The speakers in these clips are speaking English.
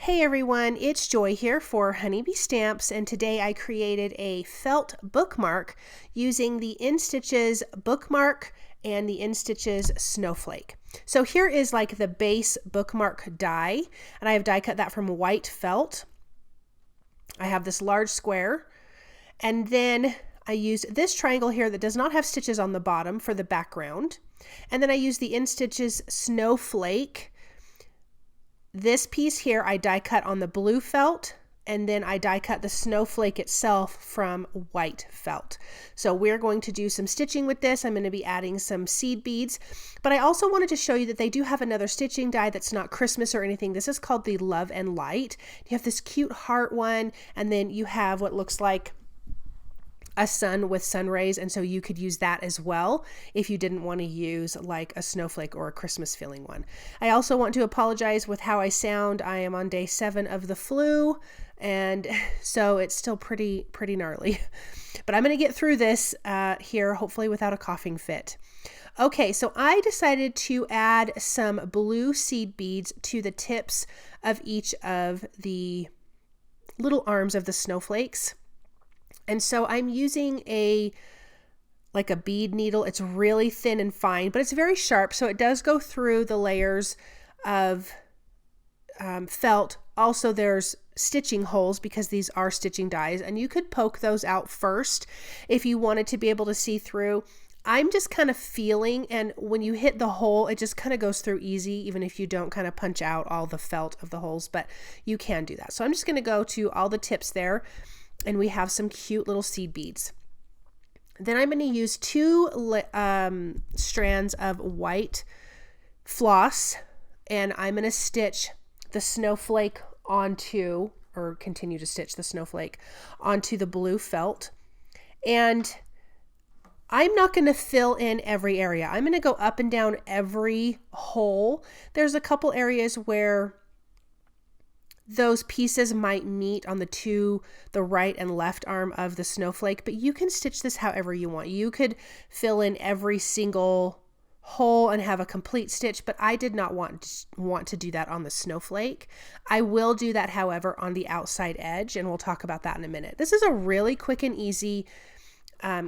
Hey everyone, it's Joy here for Honeybee Stamps, and today I created a felt bookmark using the In Stitches Bookmark and the In Stitches Snowflake. So here is like the base bookmark die, and I have die cut that from white felt. I have this large square, and then I use this triangle here that does not have stitches on the bottom for the background, and then I use the In Stitches Snowflake. This piece here I die cut on the blue felt, and then I die cut the snowflake itself from white felt. So we're going to do some stitching with this. I'm going to be adding some seed beads, but I also wanted to show you that they do have another stitching die that's not Christmas or anything. This is called the Love and Light. You have this cute heart one, and then you have what looks like a sun with sun rays, and so you could use that as well if you didn't want to use like a snowflake or a Christmas feeling one. I also want to apologize with how I sound. I am on day 7 of the flu, and so it's still pretty gnarly, but I'm going to get through this here hopefully without a coughing fit. Okay, so I decided to add some blue seed beads to the tips of each of the little arms of the snowflakes. And so I'm using like a bead needle. It's really thin and fine, but it's very sharp. So it does go through the layers of felt. Also, there's stitching holes because these are stitching dies, and you could poke those out first if you wanted to be able to see through. I'm just kind of feeling, and when you hit the hole, it just kind of goes through easy, even if you don't kind of punch out all the felt of the holes, but you can do that. So I'm just going to go to all the tips there. And we have some cute little seed beads. Then I'm going to use 2 strands of white floss, and I'm going to stitch the snowflake onto, or continue to stitch the snowflake onto the blue felt. And I'm not going to fill in every area. I'm going to go up and down every hole. There's a couple areas where those pieces might meet on the right and left arm of the snowflake, but you can stitch this however you want. You could fill in every single hole and have a complete stitch, but I did not want to do that on the snowflake. I will do that, however, on the outside edge, and we'll talk about that in a minute. This is a really quick and easy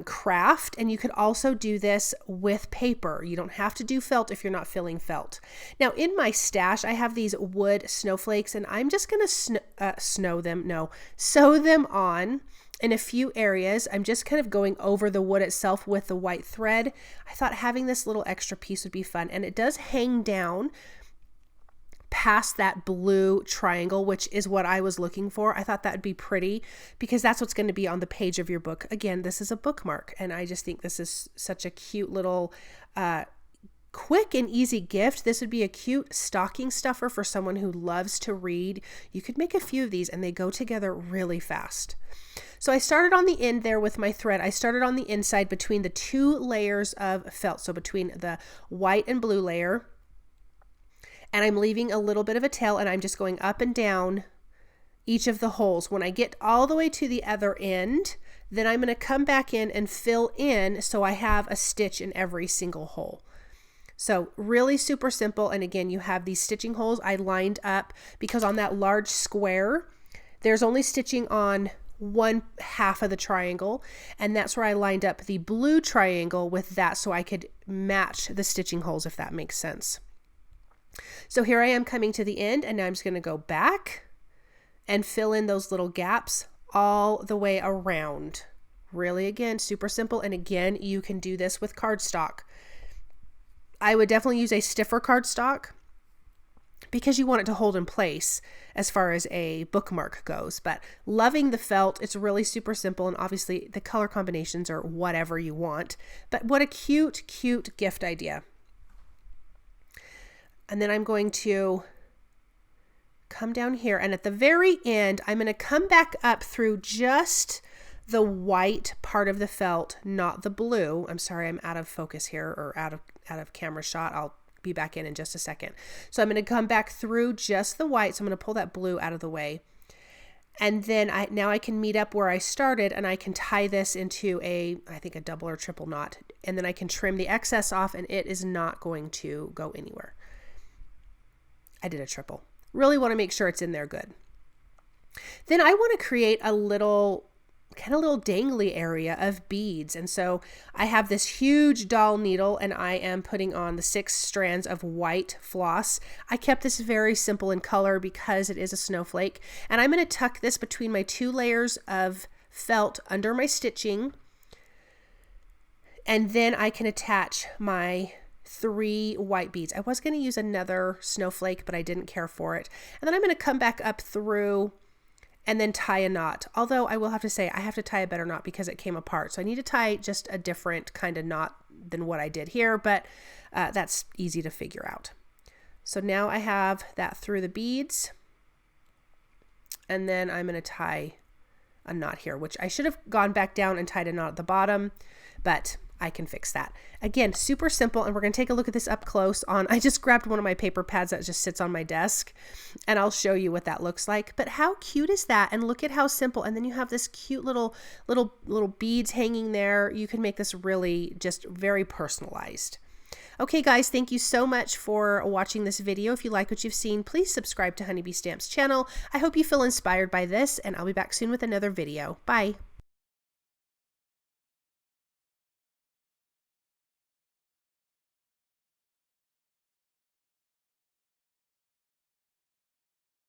craft, and you could also do this with paper. You don't have to do felt if you're not filling felt. Now in my stash I have these wood snowflakes, and I'm just going to sew them on in a few areas. I'm just kind of going over the wood itself with the white thread. I thought having this little extra piece would be fun, and it does hang down past that blue triangle, which is what I was looking for. I thought that would be pretty because that's what's going to be on the page of your book. Again, this is a bookmark, and I just think this is such a cute little quick and easy gift. This would be a cute stocking stuffer for someone who loves to read. You could make a few of these and they go together really fast. So I started on the end there with my thread. I started on the inside between the 2 layers of felt, so between the white and blue layer. And I'm leaving a little bit of a tail, and I'm just going up and down each of the holes. When I get all the way to the other end, then I'm going to come back in and fill in so I have a stitch in every single hole. So really super simple. And again, you have these stitching holes I lined up because on that large square, there's only stitching on one half of the triangle, and that's where I lined up the blue triangle with that so I could match the stitching holes, if that makes sense. So here I am coming to the end, and now I'm just going to go back and fill in those little gaps all the way around. Really, again, super simple. And again, you can do this with cardstock. I would definitely use a stiffer cardstock because you want it to hold in place as far as a bookmark goes. But loving the felt, it's really super simple, and obviously the color combinations are whatever you want. But what a cute, cute gift idea. And then I'm going to come down here, and at the very end, I'm going to come back up through just the white part of the felt, not the blue. I'm sorry, I'm out of focus here, or out of camera shot. I'll be back in just a second. So I'm going to come back through just the white. So I'm going to pull that blue out of the way. And then now I can meet up where I started, and I can tie this into I think a double or triple knot. And then I can trim the excess off, and it is not going to go anywhere. I did a triple. Really want to make sure it's in there good. Then I want to create a little dangly area of beads. And so I have this huge doll needle and I am putting on the 6 strands of white floss. I kept this very simple in color because it is a snowflake. And I'm going to tuck this between my 2 layers of felt under my stitching. And then I can attach my 3 white beads. I was going to use another snowflake, but I didn't care for it. And then I'm going to come back up through and then tie a knot. Although I will have to say I have to tie a better knot because it came apart. So I need to tie just a different kind of knot than what I did here, but that's easy to figure out. So now I have that through the beads, and then I'm going to tie a knot here, which I should have gone back down and tied a knot at the bottom, but I can fix that. Again, super simple, and we're going to take a look at this up close on, I just grabbed one of my paper pads that just sits on my desk, and I'll show you what that looks like. But how cute is that? And look at how simple. And then you have this cute little beads hanging there. You can make this really just very personalized. Okay, guys, thank you so much for watching this video. If you like what you've seen, please subscribe to Honeybee Stamps channel. I hope you feel inspired by this, and I'll be back soon with another video. Bye.